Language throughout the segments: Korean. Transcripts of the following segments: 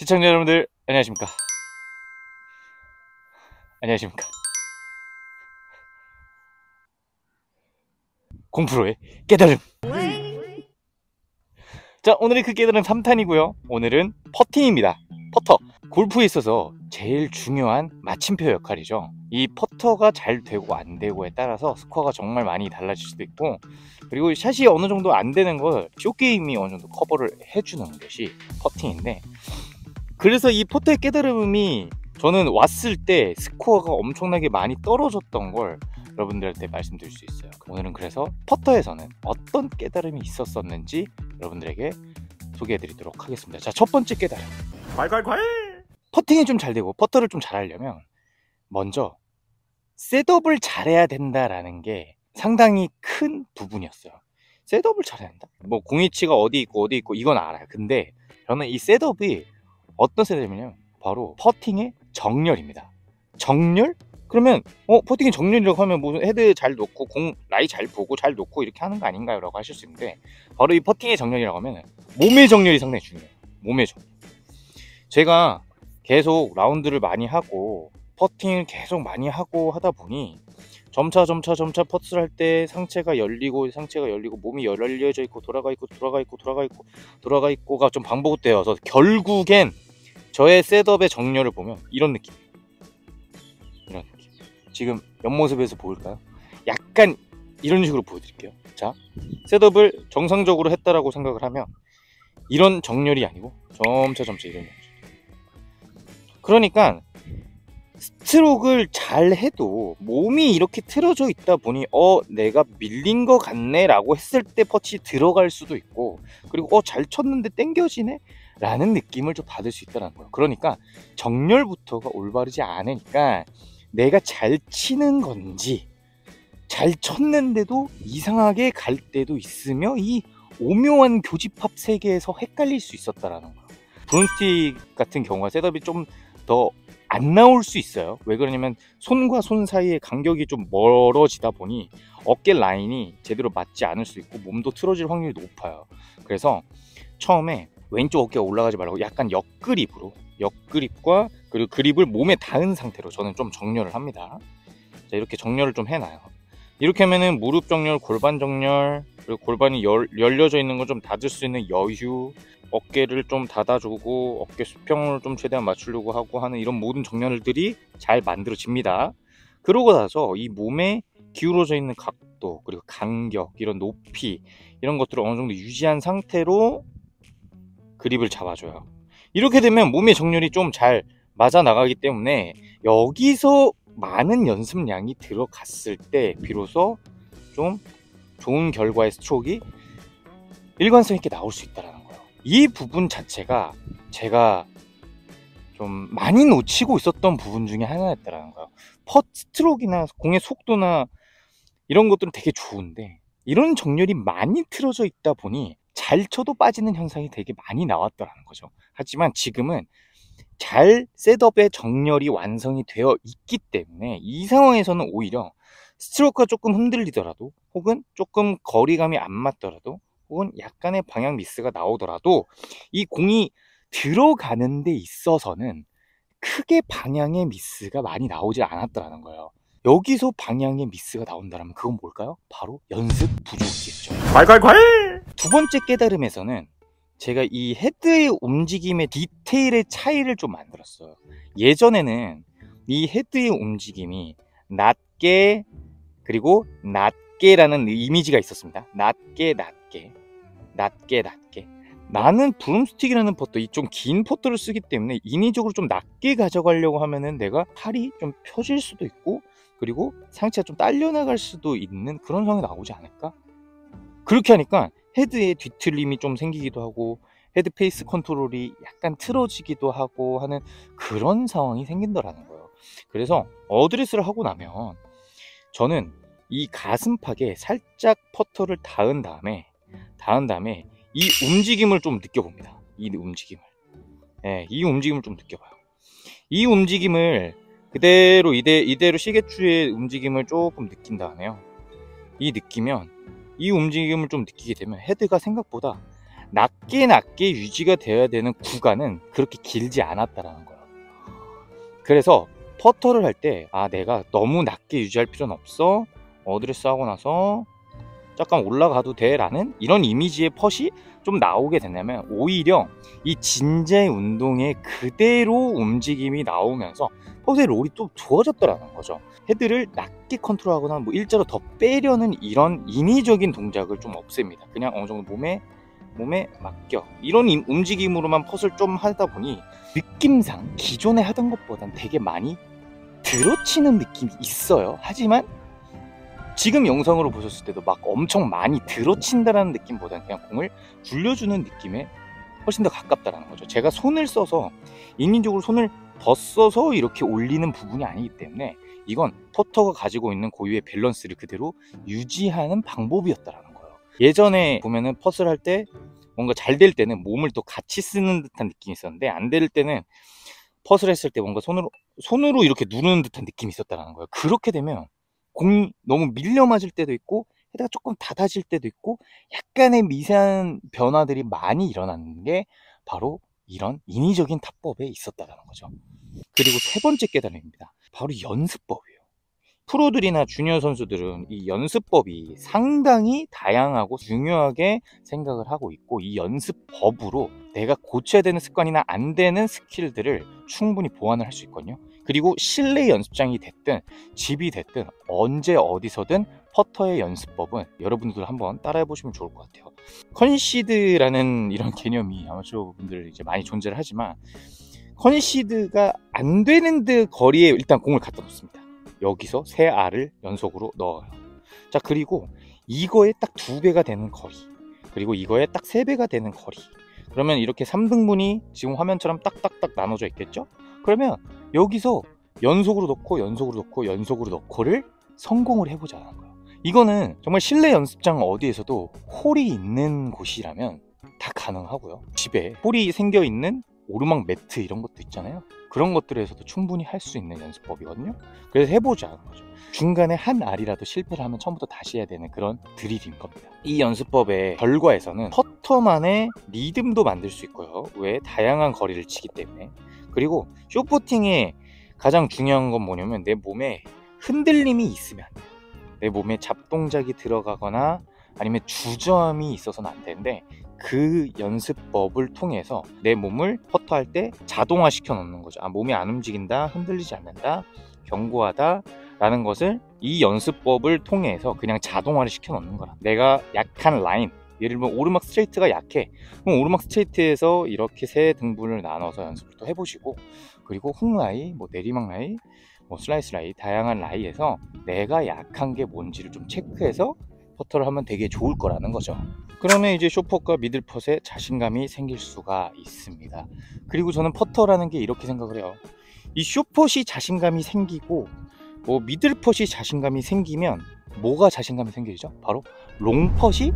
시청자 여러분들 안녕하십니까. 안녕하십니까. 공프로의 깨달음. 자, 오늘의 그 깨달음 3탄이고요 오늘은 퍼팅입니다. 퍼터. 골프에 있어서 제일 중요한 마침표 역할이죠. 이 퍼터가 잘 되고 안 되고에 따라서 스코어가 정말 많이 달라질 수도 있고, 그리고 샷이 어느 정도 안 되는 걸 쇼게임이 어느 정도 커버를 해주는 것이 퍼팅인데, 그래서 이 퍼터의 깨달음이 저는 왔을 때 스코어가 엄청나게 많이 떨어졌던 걸 여러분들한테 말씀드릴 수 있어요. 오늘은 그래서 퍼터에서는 어떤 깨달음이 있었었는지 여러분들에게 소개해드리도록 하겠습니다. 자, 첫 번째 깨달음. 퍼팅이 좀 잘 되고 퍼터를 좀 잘하려면 먼저 셋업을 잘해야 된다라는 게 상당히 큰 부분이었어요. 셋업을 잘해야 한다? 뭐 공이치가 어디 있고 이건 알아요. 근데 저는 이 셋업이 어떤 셋업이냐면 바로 퍼팅의 정렬입니다. 정렬? 그러면 퍼팅의 정렬이라고 하면 무슨 헤드 잘 놓고 공 라이 잘 보고 잘 놓고 이렇게 하는 거 아닌가요? 라고 하실 수 있는데, 바로 이 퍼팅의 정렬이라고 하면 몸의 정렬이 상당히 중요해요. 몸의 정렬. 제가 계속 라운드를 많이 하고 퍼팅을 계속 많이 하고 하다 보니 점차 퍼트를 할 때 상체가 열리고 몸이 열려져 있고 돌아가 있고가 좀 반복되어서 결국엔 저의 셋업의 정렬을 보면 이런 느낌. 지금 옆모습에서 보일까요? 약간 이런 식으로 보여드릴게요. 자, 셋업을 정상적으로 했다라고 생각을 하면 이런 정렬이 아니고 점차 이런 정렬. 그러니까 스트로크를 잘 해도 몸이 이렇게 틀어져 있다 보니 내가 밀린 것 같네 라고 했을 때 퍼치 들어갈 수도 있고, 그리고 잘 쳤는데 땡겨지네 라는 느낌을 좀 받을 수 있다는 거예요. 그러니까 정렬부터가 올바르지 않으니까 내가 잘 치는 건지 잘 쳤는데도 이상하게 갈 때도 있으며 이 오묘한 교집합 세계에서 헷갈릴 수 있었다라는 거예요. 브론스틱 같은 경우가 셋업이 좀 더 안 나올 수 있어요. 왜 그러냐면 손과 손 사이의 간격이 좀 멀어지다 보니 어깨 라인이 제대로 맞지 않을 수 있고 몸도 틀어질 확률이 높아요. 그래서 처음에 왼쪽 어깨가 올라가지 말고 약간 역그립과 그리고 그립을 몸에 닿은 상태로 저는 좀 정렬을 합니다. 자, 이렇게 정렬을 좀 해놔요. 이렇게 하면은 무릎 정렬, 골반 정렬, 그리고 골반이 열려져 있는 걸 좀 닫을 수 있는 여유, 어깨를 좀 닫아주고 어깨 수평을 좀 최대한 맞추려고 하고 하는 이런 모든 정렬들이 잘 만들어집니다. 그러고 나서 이 몸에 기울어져 있는 각도, 그리고 간격, 이런 높이, 이런 것들을 어느 정도 유지한 상태로 그립을 잡아줘요. 이렇게 되면 몸의 정렬이 좀 잘 맞아 나가기 때문에 여기서 많은 연습량이 들어갔을 때 비로소 좀 좋은 결과의 스트로크가 일관성 있게 나올 수 있다는 거예요. 이 부분 자체가 제가 좀 많이 놓치고 있었던 부분 중에 하나였다는 거예요. 스트로크나 공의 속도나 이런 것들은 되게 좋은데 이런 정렬이 많이 틀어져 있다 보니 잘 쳐도 빠지는 현상이 되게 많이 나왔더라는 거죠. 하지만 지금은 잘 셋업의 정렬이 완성이 되어 있기 때문에 이 상황에서는 오히려 스트로크가 조금 흔들리더라도, 혹은 조금 거리감이 안 맞더라도, 혹은 약간의 방향 미스가 나오더라도 이 공이 들어가는 데 있어서는 크게 방향의 미스가 많이 나오지 않았더라는 거예요. 여기서 방향의 미스가 나온다면 그건 뭘까요? 바로 연습 부족이겠죠. 두 번째 깨달음에서는 제가 이 헤드의 움직임의 디테일의 차이를 좀 만들었어요. 예전에는 이 헤드의 움직임이 낮게, 그리고 낮게라는 이미지가 있었습니다. 낮게. 나는 브룸스틱이라는 퍼터, 이 좀 긴 퍼터를 쓰기 때문에 인위적으로 좀 낮게 가져가려고 하면은 내가 팔이 좀 펴질 수도 있고, 그리고 상체가 좀 딸려나갈 수도 있는 그런 상황이 나오지 않을까? 그렇게 하니까 헤드에 뒤틀림이 좀 생기기도 하고 헤드 페이스 컨트롤이 약간 틀어지기도 하고 하는 그런 상황이 생긴다라는 거예요. 그래서 어드레스를 하고 나면 저는 이 가슴팍에 살짝 퍼터를 닿은 다음에 이 움직임을 좀 느껴봅니다. 이 움직임을 좀 느껴봐요. 이 움직임을 그대로 이대로 시계추의 움직임을 조금 느낀 다음에요. 이 움직임을 좀 느끼게 되면 헤드가 생각보다 낮게 유지가 되어야 되는 구간은 그렇게 길지 않았다라는 거예요. 그래서 퍼터를 할 때 내가 너무 낮게 유지할 필요는 없어, 어드레스 하고 나서 잠깐 올라가도 돼 라는 이런 이미지의 펫이 좀 나오게 된다면, 오히려 이 진재 운동에 그대로 움직임이 나오면서 펫의 롤이 또 좋아졌더라는 거죠. 헤드를 낮게 컨트롤하거나 뭐 일자로 더 빼려는 이런 인위적인 동작을 좀 없앱니다. 그냥 어느 정도 몸에 맡겨, 이런 움직임으로만 펫을 좀 하다 보니 느낌상 기존에 하던 것보단 되게 많이 들어치는 느낌이 있어요. 하지만 지금 영상으로 보셨을 때도 막 엄청 많이 들어친다라는 느낌보다는 그냥 공을 굴려주는 느낌에 훨씬 더 가깝다라는 거죠. 제가 손을 써서, 인위적으로 손을 더 써서 이렇게 올리는 부분이 아니기 때문에 이건 퍼터가 가지고 있는 고유의 밸런스를 그대로 유지하는 방법이었다라는 거예요. 예전에 보면은 펫을 할 때 뭔가 잘 될 때는 몸을 또 같이 쓰는 듯한 느낌이 있었는데, 안 될 때는 펫을 했을 때 뭔가 손으로 이렇게 누르는 듯한 느낌이 있었다라는 거예요. 그렇게 되면 공이 너무 밀려 맞을 때도 있고 헤드가 조금 닫아질 때도 있고 약간의 미세한 변화들이 많이 일어나는 게 바로 이런 인위적인 타법에 있었다라는 거죠. 그리고 세 번째 깨달음입니다. 바로 연습법이에요. 프로들이나 주니어 선수들은 이 연습법이 상당히 다양하고 중요하게 생각을 하고 있고, 이 연습법으로 내가 고쳐야 되는 습관이나 안 되는 스킬들을 충분히 보완을 할 수 있거든요. 그리고 실내 연습장이 됐든 집이 됐든 언제 어디서든 퍼터의 연습법은 여러분들 한번 따라해 보시면 좋을 것 같아요. 컨시드라는 이런 개념이 아마추어 분들 이제 많이 존재를 하지만, 컨시드가 안 되는 듯 거리에 일단 공을 갖다 놓습니다. 여기서 세 알을 연속으로 넣어요. 자, 그리고 이거에 딱 2배가 되는 거리, 그리고 이거에 딱 3배가 되는 거리, 그러면 이렇게 3등분이 지금 화면처럼 딱딱딱 나눠져 있겠죠? 그러면 여기서 연속으로 넣고를 성공을 해보자는 거예요. 이거는 정말 실내 연습장 어디에서도 홀이 있는 곳이라면 다 가능하고요. 집에 홀이 생겨 있는 오르막 매트 이런 것도 있잖아요. 그런 것들에서도 충분히 할 수 있는 연습법이거든요. 그래서 해보자는 거죠. 중간에 한 알이라도 실패를 하면 처음부터 다시 해야 되는 그런 드릴인 겁니다. 이 연습법의 결과에서는 퍼터만의 리듬도 만들 수 있고요. 왜? 다양한 거리를 치기 때문에. 그리고 숏퍼팅의 가장 중요한 건 뭐냐면 내 몸에 흔들림이 있으면 안 돼요. 내 몸에 잡동작이 들어가거나 아니면 주저함이 있어서는 안 되는데, 그 연습법을 통해서 내 몸을 퍼터할 때 자동화 시켜 놓는 거죠. 몸이 안 움직인다, 흔들리지 않는다, 견고하다 라는 것을 이 연습법을 통해서 그냥 자동화를 시켜 놓는 거라. 내가 약한 라인, 예를 들면 오르막 스트레이트가 약해, 그럼 오르막 스트레이트에서 이렇게 세 등분을 나눠서 연습을 또 해보시고, 그리고 훅 라이, 내리막 라이, 슬라이스 라이, 다양한 라이에서 내가 약한 게 뭔지를 좀 체크해서 퍼터를 하면 되게 좋을 거라는 거죠. 그러면 이제 숏펫과 미들펫에 자신감이 생길 수가 있습니다. 그리고 저는 퍼터라는 게 이렇게 생각을 해요. 이 숏펫이 자신감이 생기고 미들펫이 자신감이 생기면 뭐가 자신감이 생기죠? 바로 롱펫이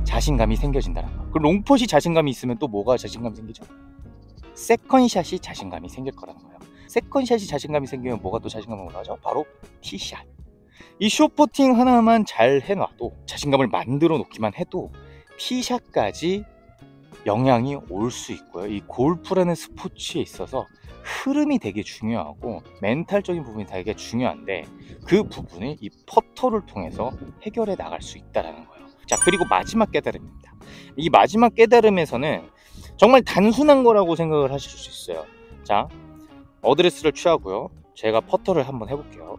자신감이 생겨진다는 거. 그 롱펫이 자신감이 있으면 또 뭐가 자신감이 생기죠? 세컨샷이 자신감이 생길 거라는 거예요. 세컨샷이 자신감이 생기면 뭐가 또 자신감이 올라가죠? 바로 티샷. 이 숏퍼팅 하나만 잘 해놔도, 자신감을 만들어 놓기만 해도 티샷까지 영향이 올 수 있고요. 이 골프라는 스포츠에 있어서 흐름이 되게 중요하고 멘탈적인 부분이 되게 중요한데, 그 부분을 이 퍼터를 통해서 해결해 나갈 수 있다는 거예요. 자, 그리고 마지막 깨달음입니다. 이 마지막 깨달음에서는 정말 단순한 거라고 생각을 하실 수 있어요. 자, 어드레스를 취하고요. 제가 퍼터를 한번 해볼게요.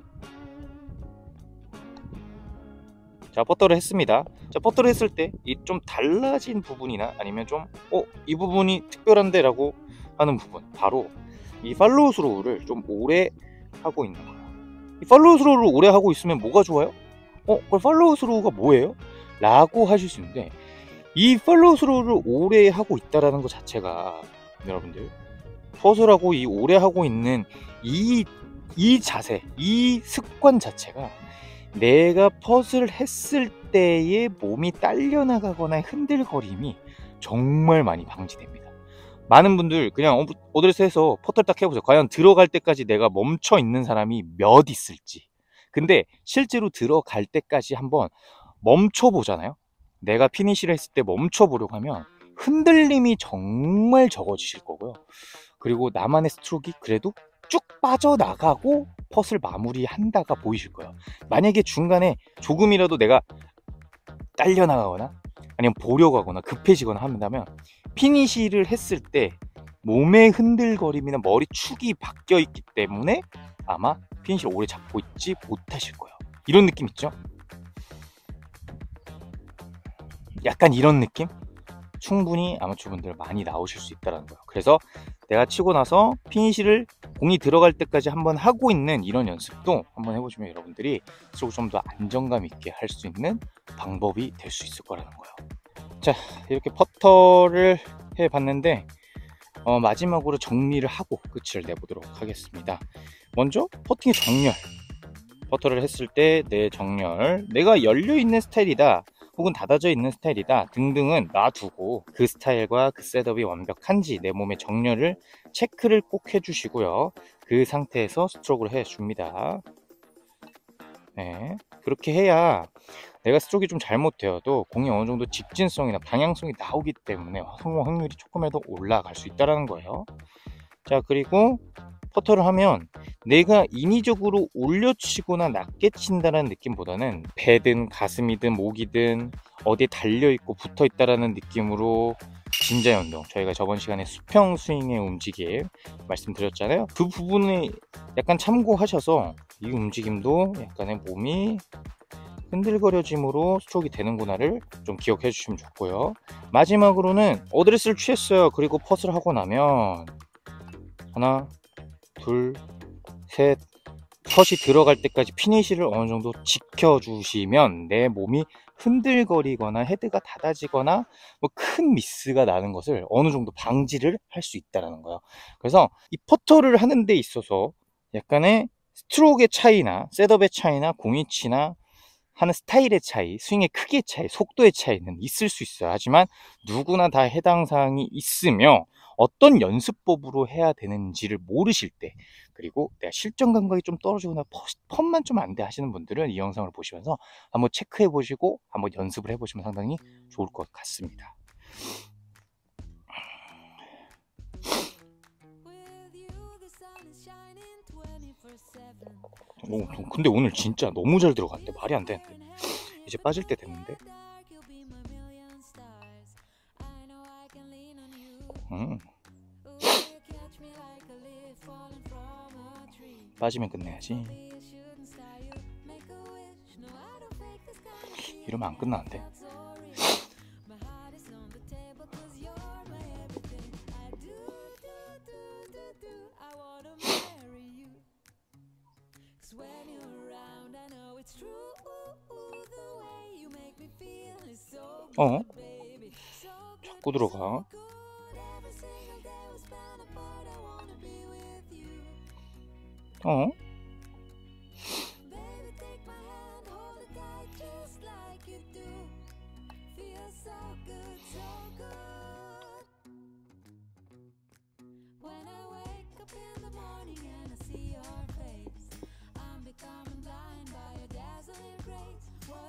자, 퍼터를 했습니다. 자, 퍼터를 했을 때 이 좀 달라진 부분이나 아니면 좀 이 부분이 특별한데 라고 하는 부분, 바로 이 팔로우 스로우를 좀 오래 하고 있는 거예요. 이 팔로우 스로우를 오래 하고 있으면 뭐가 좋아요? 그럼 팔로우 스로우가 뭐예요? 라고 하실 수 있는데, 이 팔로우 스로우를 오래 하고 있다라는 것 자체가, 여러분들 펫을 하고 이 오래 하고 있는 이 자세, 이 습관 자체가 내가 펫을 했을 때의 몸이 딸려나가거나 흔들거림이 정말 많이 방지됩니다. 많은 분들 그냥 어드레스 해서 퍼터를 딱 해보세요. 과연 들어갈 때까지 내가 멈춰 있는 사람이 몇 있을지. 근데 실제로 들어갈 때까지 한번 멈춰 보잖아요. 내가 피니시를 했을 때 멈춰 보려고 하면 흔들림이 정말 적어지실 거고요. 그리고 나만의 스트로크가 그래도 쭉 빠져나가고 펫을 마무리한다가 보이실 거예요. 만약에 중간에 조금이라도 내가 딸려나가거나 아니면 보려고 하거나 급해지거나 한다면 피니시를 했을 때 몸의 흔들거림이나 머리 축이 바뀌어 있기 때문에 아마 피니시를 오래 잡고 있지 못하실 거예요. 이런 느낌 있죠? 약간 이런 느낌? 충분히 아마추어분들 많이 나오실 수 있다는 거예요. 그래서 내가 치고 나서 피니시를 공이 들어갈 때까지 한번 하고 있는 이런 연습도 한번 해보시면 여러분들이 스트로크 좀 더 안정감 있게 할 수 있는 방법이 될 수 있을 거라는 거예요. 자, 이렇게 퍼터를 해봤는데 마지막으로 정리를 하고 끝을 내보도록 하겠습니다. 먼저 퍼팅의 정렬. 퍼터를 했을 때 내 정렬, 내가 열려있는 스타일이다 혹은 닫아져 있는 스타일이다 등등은 놔두고 그 스타일과 그 셋업이 완벽한지 내 몸의 정렬을 체크를 꼭 해주시고요. 그 상태에서 스트로크를 해줍니다. 네, 그렇게 해야 내가 스트로크가 좀 잘못되어도 공이 어느 정도 직진성이나 방향성이 나오기 때문에 성공 확률이 조금이라도 올라갈 수 있다는 거예요. 자, 그리고 퍼터를 하면 내가 인위적으로 올려치거나 낮게 친다는 느낌보다는 배든 가슴이든 목이든 어디에 달려있고 붙어있다라는 느낌으로 진자의 운동, 저희가 저번 시간에 수평 스윙의 움직임 말씀드렸잖아요. 그 부분을 약간 참고하셔서 이 움직임도 약간의 몸이 흔들거려짐으로 스트로크가 되는구나를 좀 기억해 주시면 좋고요. 마지막으로는 어드레스를 취했어요. 그리고 퍼스를 하고 나면 하나, 둘, 셋, 컷이 들어갈 때까지 피니시를 어느 정도 지켜주시면 내 몸이 흔들거리거나 헤드가 닫아지거나 뭐 큰 미스가 나는 것을 어느 정도 방지를 할 수 있다는 거예요. 그래서 이 퍼터를 하는 데 있어서 약간의 스트로크의 차이나 셋업의 차이나 공이치나 하는 스타일의 차이, 스윙의 크기의 차이, 속도의 차이는 있을 수 있어요. 하지만 누구나 다 해당 사항이 있으며 어떤 연습법으로 해야 되는지를 모르실 때, 그리고 내가 실전 감각이 좀 떨어지거나 펌만 좀 안 돼 하시는 분들은 이 영상을 보시면서 한번 체크해 보시고 한번 연습을 해 보시면 상당히 좋을 것 같습니다. 근데 오늘 진짜 너무 잘 들어갔대. 말이 안 되는데. 이제 빠질 때 됐는데. 빠지면 끝내야지. 이러면 안 끝나는데. 자꾸 들어가.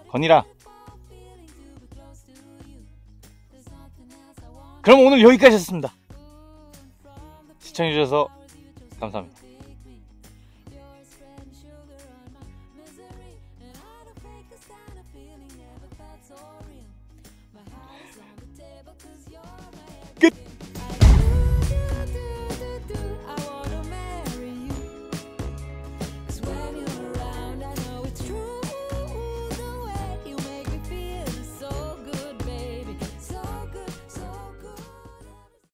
건이라. 그럼 오늘 여기까지 했습니다. 시청해주셔서 감사합니다.